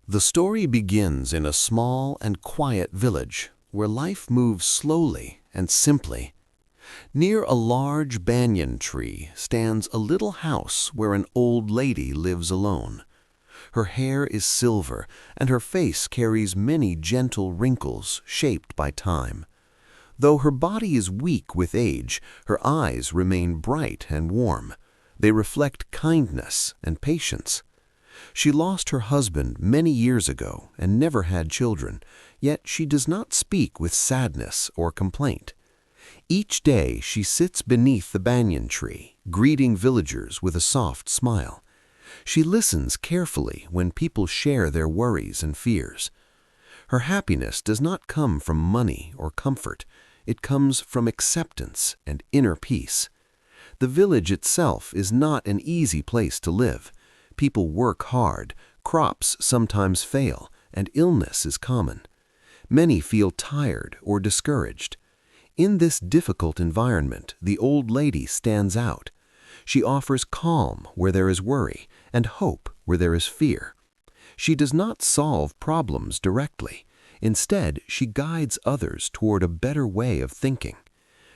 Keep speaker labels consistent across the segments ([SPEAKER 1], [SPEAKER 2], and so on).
[SPEAKER 1] The story begins in a small and quiet village where life moves slowly and simply. Near a large banyan tree stands a little house where an old lady lives alone. Her hair is silver, and her face carries many gentle wrinkles shaped by time. Though her body is weak with age, her eyes remain bright and warm. They reflect kindness and patience. She lost her husband many years ago and never had children, yet she does not speak with sadness or complaint. Each day she sits beneath the banyan tree, greeting villagers with a soft smile. She listens carefully when people share their worries and fears. Her happiness does not come from money or comfort. It comes from acceptance and inner peace. The village itself is not an easy place to live. People work hard, crops sometimes fail, and illness is common. Many feel tired or discouraged. In this difficult environment, the old lady stands out. She offers calm where there is worry and hope where there is fear. She does not solve problems directly. Instead, she guides others toward a better way of thinking.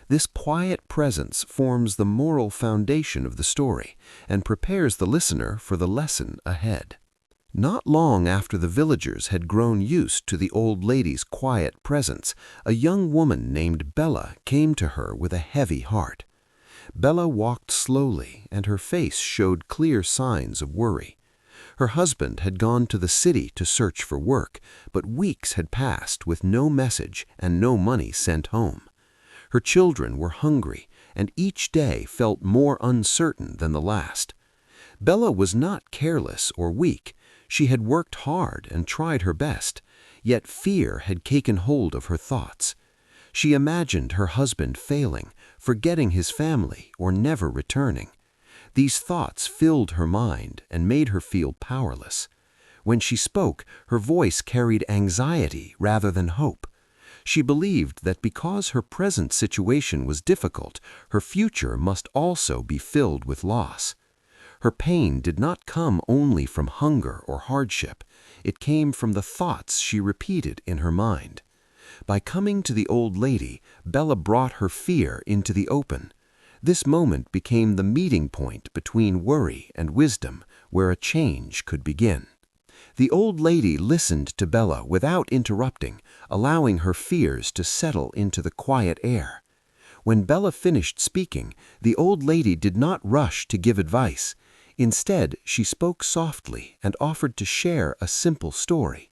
[SPEAKER 1] This quiet presence forms the moral foundation of the story and prepares the listener for the lesson ahead. Not long after the villagers had grown used to the old lady's quiet presence, a young woman named Bella came to her with a heavy heart. Bella walked slowly, and her face showed clear signs of worry. Her husband had gone to the city to search for work, but weeks had passed with no message and no money sent home. Her children were hungry, and each day felt more uncertain than the last. Bella was not careless or weak. She had worked hard and tried her best, yet fear had taken hold of her thoughts. She imagined her husband failing, forgetting his family, or never returning. These thoughts filled her mind and made her feel powerless. When she spoke, her voice carried anxiety rather than hope. She believed that because her present situation was difficult, her future must also be filled with loss. Her pain did not come only from hunger or hardship. It came from the thoughts she repeated in her mind. By coming to the old lady, Bella brought her fear into the open. This moment became the meeting point between worry and wisdom, where a change could begin. The old lady listened to Bella without interrupting, allowing her fears to settle into the quiet air. When Bella finished speaking, the old lady did not rush to give advice. Instead, she spoke softly and offered to share a simple story.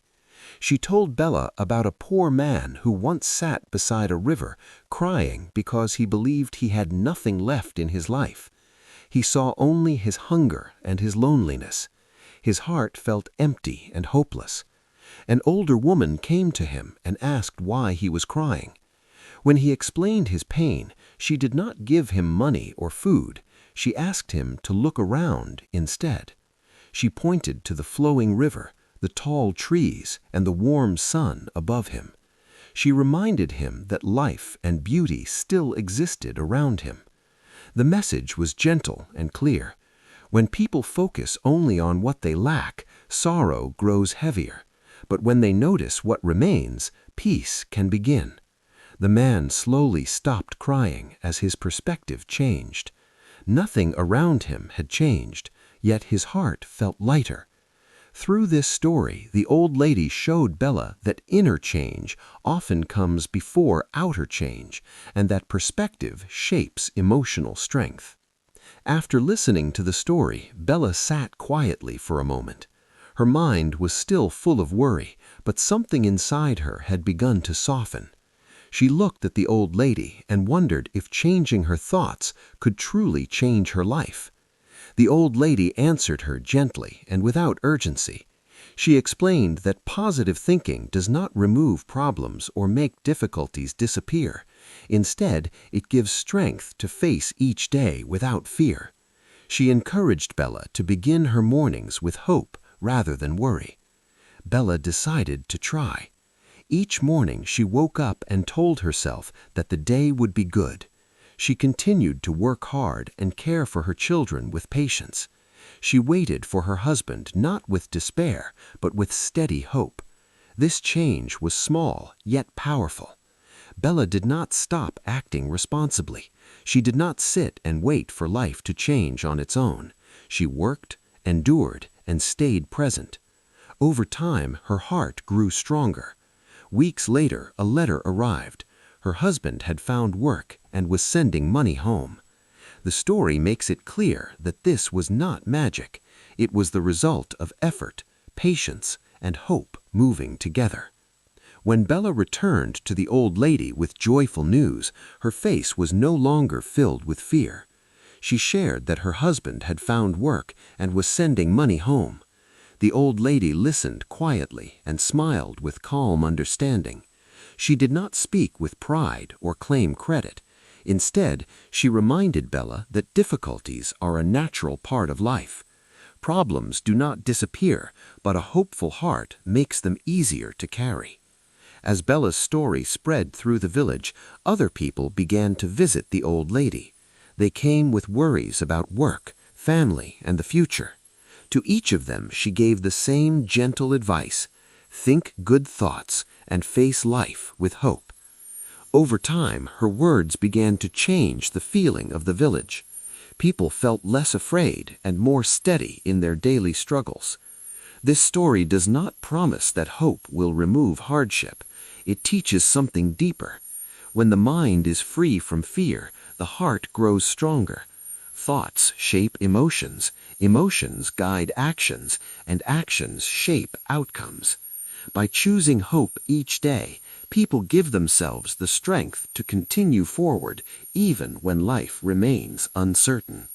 [SPEAKER 1] She told Bella about a poor man who once sat beside a river, crying because he believed he had nothing left in his life. He saw only his hunger and his loneliness. His heart felt empty and hopeless. An older woman came to him and asked why he was crying. When he explained his pain, she did not give him money or food. She asked him to look around instead. She pointed to the flowing river, the tall trees, and the warm sun above him. She reminded him that life and beauty still existed around him. The message was gentle and clear. When people focus only on what they lack, sorrow grows heavier. But when they notice what remains, peace can begin. The man slowly stopped crying as his perspective changed. Nothing around him had changed, yet his heart felt lighter. Through this story, the old lady showed Bella that inner change often comes before outer change, and that perspective shapes emotional strength. After listening to the story, Bella sat quietly for a moment. Her mind was still full of worry, but something inside her had begun to soften. She looked at the old lady and wondered if changing her thoughts could truly change her life. The old lady answered her gently and without urgency. She explained that positive thinking does not remove problems or make difficulties disappear. Instead, it gives strength to face each day without fear. She encouraged Bella to begin her mornings with hope rather than worry. Bella decided to try. Each morning she woke up and told herself that the day would be good. She continued to work hard and care for her children with patience.
[SPEAKER 2] She waited for her husband not with despair, but with steady hope. This change was small, yet powerful. Bella did not stop acting responsibly. She did not sit and wait for life to change on its own. She worked, endured, and stayed present. Over time, her heart grew stronger. Weeks later, a letter arrived. Her husband had found work and was sending money home. The story makes it clear that this was not magic. It was the result of effort, patience, and hope moving together. When Bella returned to the old lady with joyful news, her face was no longer filled with fear. She shared that her husband had found work and was sending money home. The old lady listened quietly and smiled with calm understanding. She did not speak with pride or claim credit. Instead, she reminded Bella that difficulties are a natural part of life. Problems do not disappear, but a hopeful heart makes them easier to carry. As Bella's story spread through the village, other people began to visit the old lady. They came with worries about work, family, and the future. To each of them, she gave the same gentle advice: think good thoughts and face life with hope. Over time, her words began to change the feeling of the village. People felt less afraid and more steady in their daily struggles. This story does not promise that hope will remove hardship. It teaches something deeper. When the mind is free from fear, the heart grows stronger. Thoughts shape emotions, emotions guide actions, and actions shape outcomes. By choosing hope each day, people give themselves the strength to continue forward even when life remains uncertain.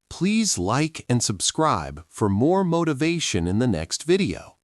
[SPEAKER 1] Please like and subscribe for more motivation in the next video.